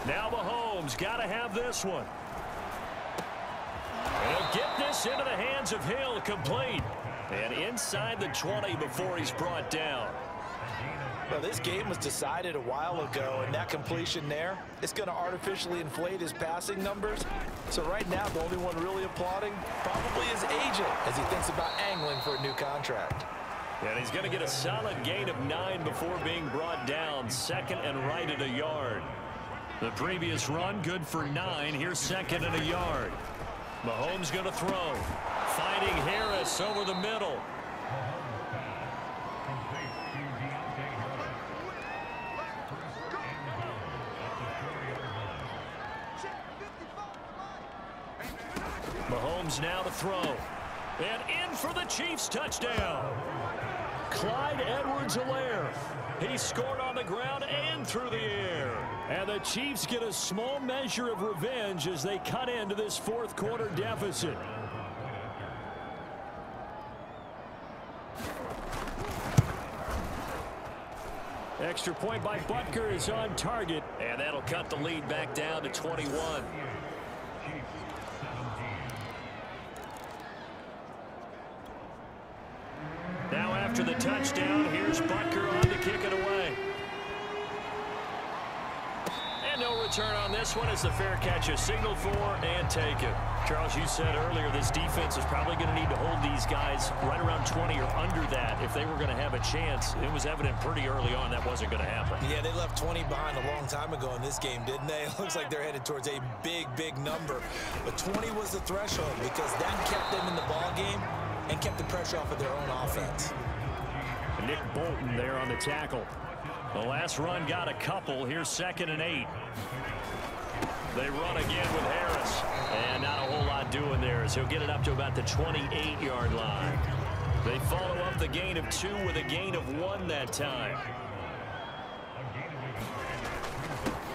Now Mahomes got to have this one. And he'll get this into the hands of Hill, complete. And inside the 20 before he's brought down. Well, this game was decided a while ago, and that completion there, it's going to artificially inflate his passing numbers. So right now, the only one really applauding probably his agent as he thinks about angling for a new contract. And he's going to get a solid gain of 9 before being brought down. Second and right at a yard. The previous run, good for 9. Here's second and a yard. Mahomes going to throw. Finding Harris over the middle. Mahomes now to throw. And in for the Chiefs touchdown. Clyde Edwards-Helaire. He scored on the ground and through the air. And the Chiefs get a small measure of revenge as they cut into this 4th quarter deficit. Extra point by Butker is on target. And that'll cut the lead back down to 21. Now after the touchdown, here's Butker on to kick it away. And no return on this one as the fair catch is signaled for and taken. Charles, you said earlier this defense is probably going to need to hold these guys right around 20 or under that if they were going to have a chance. It was evident pretty early on that wasn't going to happen. Yeah, they left 20 behind a long time ago in this game, didn't they? It looks like they're headed towards a big, big number. But 20 was the threshold because that kept them in the ball game and kept the pressure off of their own offense. Nick Bolton there on the tackle. The last run got a couple. Here's second and 8. They run again with Harris. And not a whole lot doing there as he'll get it up to about the 28-yard line. They follow up the gain of 2 with a gain of 1 that time.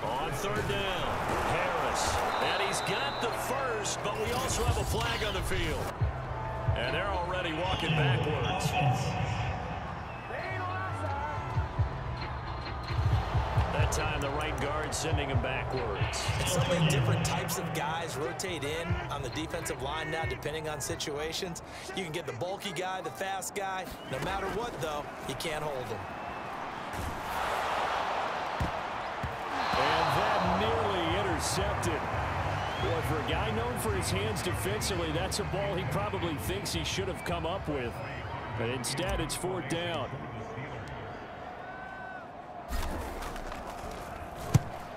On third down, Harris. And he's got the first, but we also have a flag on the field. And they're already walking backwards. That time the right guard sending him backwards. So many different types of guys rotate in on the defensive line now depending on situations. You can get the bulky guy, the fast guy. No matter what, though, you can't hold him. And that nearly intercepted. Boy, for a guy known for his hands defensively, that's a ball he probably thinks he should have come up with. But instead, it's 4th down.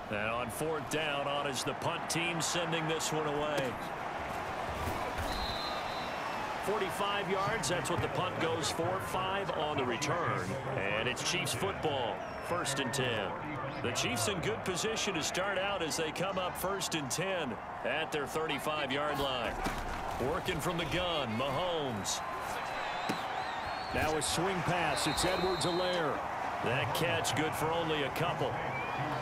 And on 4th down, on is the punt team sending this one away. 45 yards, that's what the punt goes for. 5 on the return. And it's Chiefs football, 1st and 10. The Chiefs in good position to start out as they come up 1st and 10 at their 35-yard line. Working from the gun, Mahomes. Now a swing pass, it's Edwards-Helaire. That catch good for only a couple.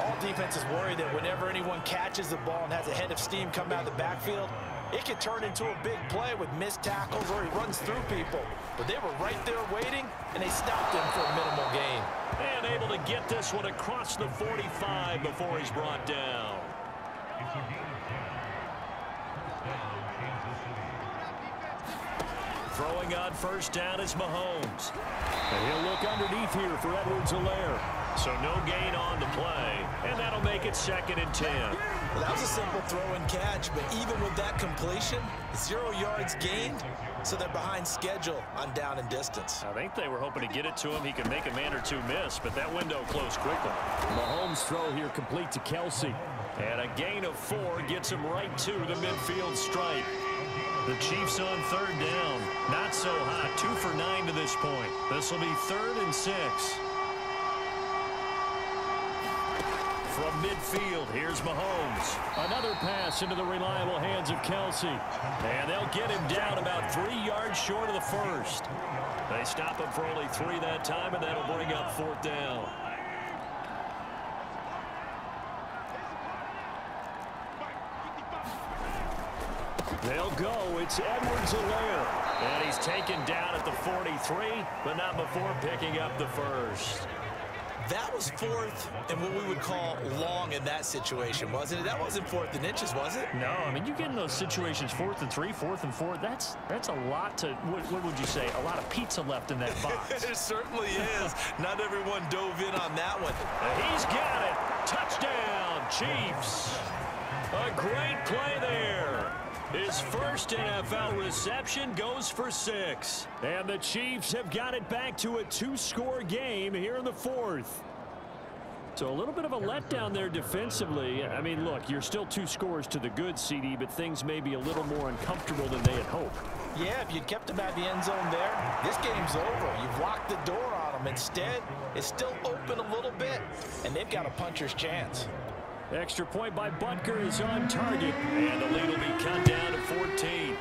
All defenses worry that whenever anyone catches the ball and has a head of steam come out of the backfield, it can turn into a big play with missed tackles or he runs through people. But they were right there waiting, and they stopped him for a minimal gain. And able to get this one across the 45 before he's brought down. Throwing on first down is Mahomes. And he'll look underneath here for Edwards-Helaire. So no gain on the play, and that'll make it 2nd and 10. Well, that was a simple throw and catch, but even with that completion, 0 yards gained, so they're behind schedule on down and distance. I think they were hoping to get it to him. He could make a man or two miss, but that window closed quickly. Mahomes' throw here complete to Kelsey. And a gain of 4 gets him right to the midfield stripe. The Chiefs on 3rd down. Not so hot. 2 for 9 to this point. This will be 3rd and 6. From midfield, here's Mahomes. Another pass into the reliable hands of Kelsey. And they'll get him down about 3 yards short of the first. They stop him for only 3 that time, and that'll bring up 4th down. They'll go. It's Edwards-Helaire. And he's taken down at the 43, but not before picking up the first. That was 4th and what we would call long in that situation, wasn't it? That wasn't 4th and inches, was it? No, I mean, you get in those situations 4th and 3, 4th and 4. That's a lot to, what would you say, a lot of pizza left in that box. It certainly is. Not everyone dove in on that one. He's got it. Touchdown, Chiefs. A great play there. His first NFL reception goes for 6. And the Chiefs have got it back to a 2-score game here in the 4th. So a little bit of a letdown there defensively. I mean, look, you're still 2 scores to the good, CD, but things may be a little more uncomfortable than they had hoped. Yeah, if you'd kept them at the end zone there, this game's over. You've locked the door on them. Instead, it's still open a little bit, and they've got a puncher's chance. Extra point by Butker is on target. And the lead will be cut down to 14.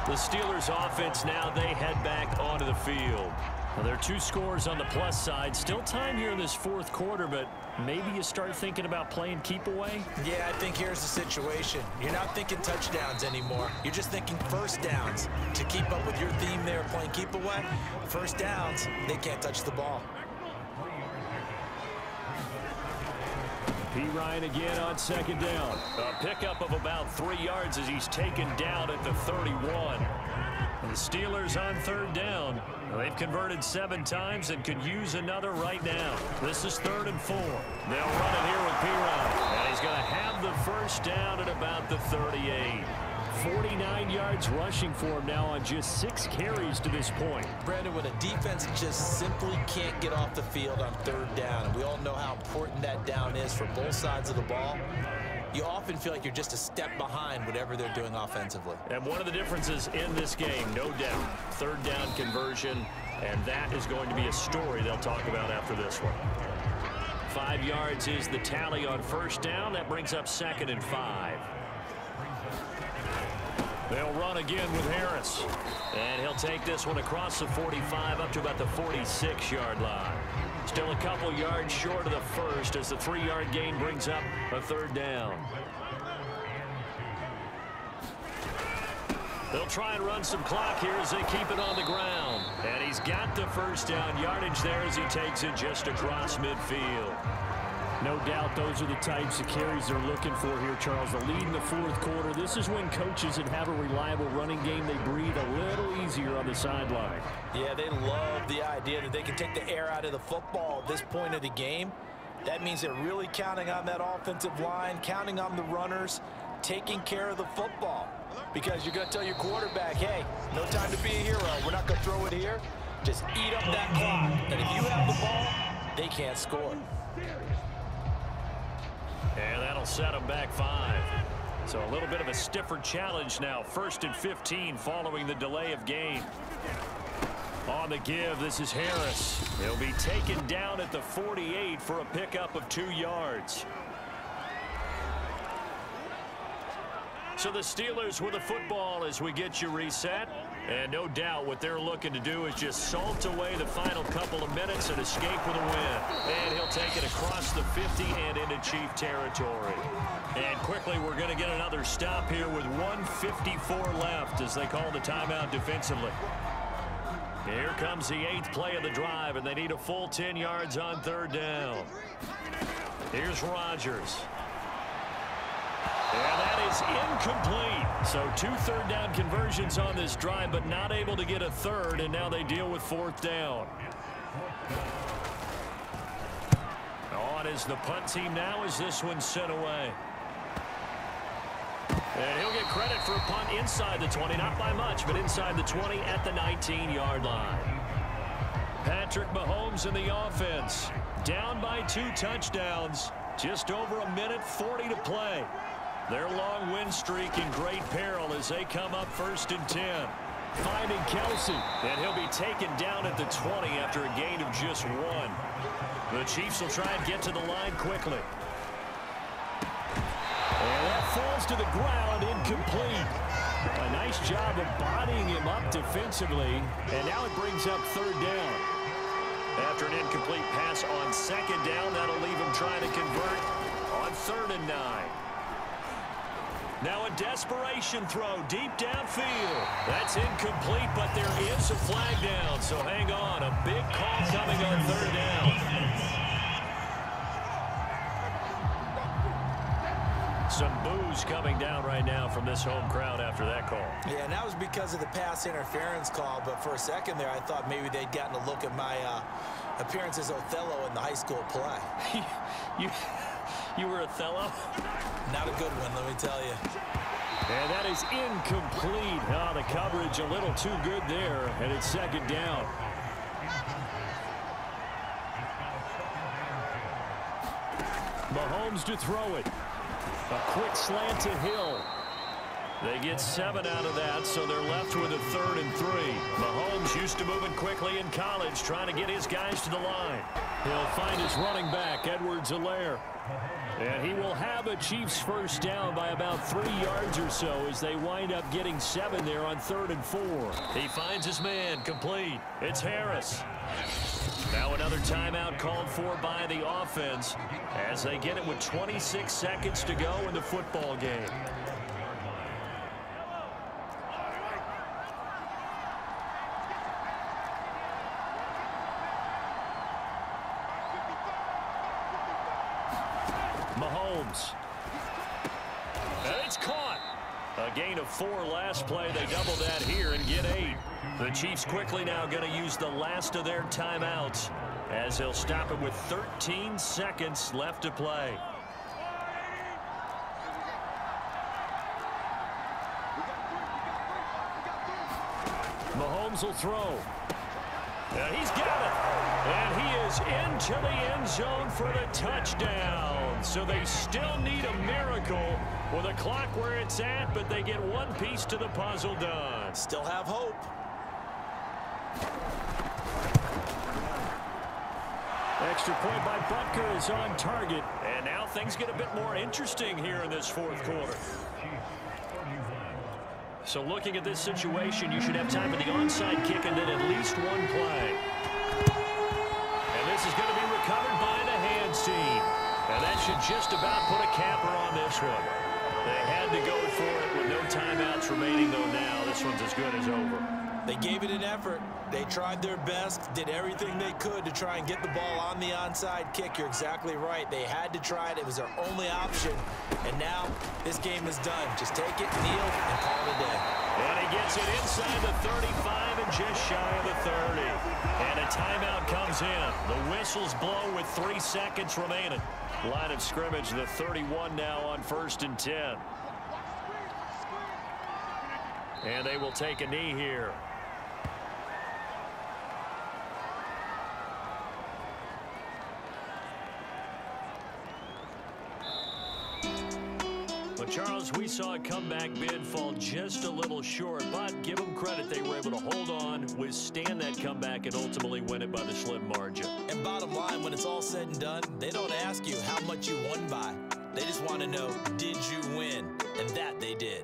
The Steelers offense now, they head back onto the field. Well, there are 2 scores on the plus side. Still time here in this 4th quarter, but maybe you start thinking about playing keep away? Yeah, I think here's the situation. You're not thinking touchdowns anymore. You're just thinking first downs. To keep up with your theme there, playing keep away, first downs, they can't touch the ball. P. Ryan again on 2nd down. A pickup of about 3 yards as he's taken down at the 31. And the Steelers on 3rd down. They've converted 7 times and could use another right now. This is 3rd and 4. They'll run it here with P. Ryan. And he's going to have the first down at about the 38. 49 yards rushing for him now on just 6 carries to this point. Brandon, when a defense just simply can't get off the field on 3rd down, and we all know how important that down is for both sides of the ball, you often feel like you're just a step behind whatever they're doing offensively. And one of the differences in this game, no doubt, 3rd down conversion, and that is going to be a story they'll talk about after this one. 5 yards is the tally on first down. That brings up 2nd and 5. They'll run again with Harris. And he'll take this one across the 45 up to about the 46-yard line. Still a couple yards short of the first as the 3-yard gain brings up a 3rd down. They'll try and run some clock here as they keep it on the ground. And he's got the first down yardage there as he takes it just across midfield. No doubt those are the types of carries they're looking for here, Charles. The lead in the 4th quarter. This is when coaches that have a reliable running game, they breathe a little easier on the sideline. Yeah, they love the idea that they can take the air out of the football at this point of the game. That means they're really counting on that offensive line, counting on the runners, taking care of the football. Because you're going to tell your quarterback, hey, no time to be a hero. We're not going to throw it here. Just eat up that clock. And if you have the ball, they can't score. And that'll set them back 5. So a little bit of a stiffer challenge now. 1st and 15 following the delay of game. On the give, this is Harris. He'll be taken down at the 48 for a pickup of 2 yards. So the Steelers with the football as we get you reset. And no doubt what they're looking to do is just salt away the final couple of minutes and escape with a win. And he'll take it across the 50 and into Chief territory. And quickly we're going to get another stop here with 1:54 left as they call the timeout defensively. Here comes the 8th play of the drive, and they need a full 10 yards on 3rd down. Here's Rodgers. And that is incomplete. So 2 third-down conversions on this drive, but not able to get a third, and now they deal with 4th down. On is the punt team now as this one's sent away. And he'll get credit for a punt inside the 20, not by much, but inside the 20 at the 19-yard line. Patrick Mahomes in the offense, down by 2 touchdowns, just over a minute 40 to play. Their long win streak in great peril as they come up 1st and 10. Finding Kelsey, and he'll be taken down at the 20 after a gain of just 1. The Chiefs will try and get to the line quickly. And that falls to the ground, incomplete. A nice job of bodying him up defensively, and now it brings up 3rd down. After an incomplete pass on 2nd down, that'll leave him trying to convert on 3rd and 9. Now a desperation throw deep downfield. That's incomplete, but there is a flag down, so hang on. A big call coming on 3rd down. Some boos coming down right now from this home crowd after that call. Yeah, and that was because of the pass interference call, but for a second there I thought maybe they'd gotten a look at my appearance as Othello in the high school play. You were Othello? Not a good one, let me tell you. And that is incomplete. Oh, the coverage a little too good there, and it's 2nd down. Mahomes to throw it. A quick slant to Hill. They get 7 out of that, so they're left with a 3rd and 3. Mahomes used to moving quickly in college, trying to get his guys to the line. He'll find his running back, Edwards-Helaire. And he will have a Chiefs 1st down by about 3 yards or so as they wind up getting 7 there on 3rd and 4. He finds his man, complete. It's Harris. Now another timeout called for by the offense as they get it with 26 seconds to go in the football game. Mahomes. And it's caught. A gain of 4 last play. They double that here and get 8. The Chiefs quickly now going to use the last of their timeouts as they'll stop it with 13 seconds left to play. Mahomes will throw. And he's got it. And he is into the end zone for the touchdown. So they still need a miracle with a clock where it's at, but they get one piece to the puzzle done. Still have hope. Extra point by Butker is on target. And now things get a bit more interesting here in this 4th quarter. So looking at this situation, you should have time for the onside kick and then at least 1 play. And this is going to be recovered by the hands team. And that should just about put a capper on this one. They had to go for it with no timeouts remaining, though now this one's as good as over. They gave it an effort. They tried their best, did everything they could to try and get the ball on the onside kick. You're exactly right. They had to try it. It was their only option. And now this game is done. Just take it, kneel, and call it a day. And he gets it inside the 35 and just shy of the 30. And a timeout comes in. The whistles blow with 3 seconds remaining. Line of scrimmage, the 31 now on 1st and 10. And they will take a knee here. But Charles, we saw a comeback bid fall just a little short, but give them credit, they were able to hold on, withstand that comeback, and ultimately win it by the slim margin. And bottom line, when it's all said and done, they don't ask you how much you won by. They just want to know, did you win? And that they did.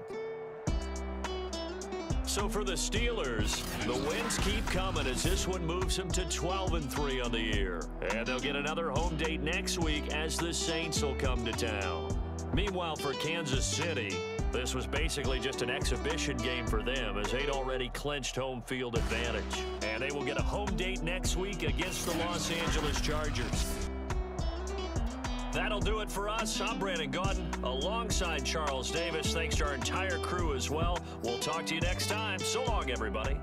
So for the Steelers, the wins keep coming as this one moves them to 12-3 on the year. And they'll get another home date next week as the Saints will come to town. Meanwhile, for Kansas City, This was basically just an exhibition game for them as they'd already clinched home field advantage. And they will get a home date next week against the Los Angeles Chargers. That'll do it for us. I'm Brandon Gaudin alongside Charles Davis. Thanks to our entire crew as well. We'll talk to you next time. So long, everybody.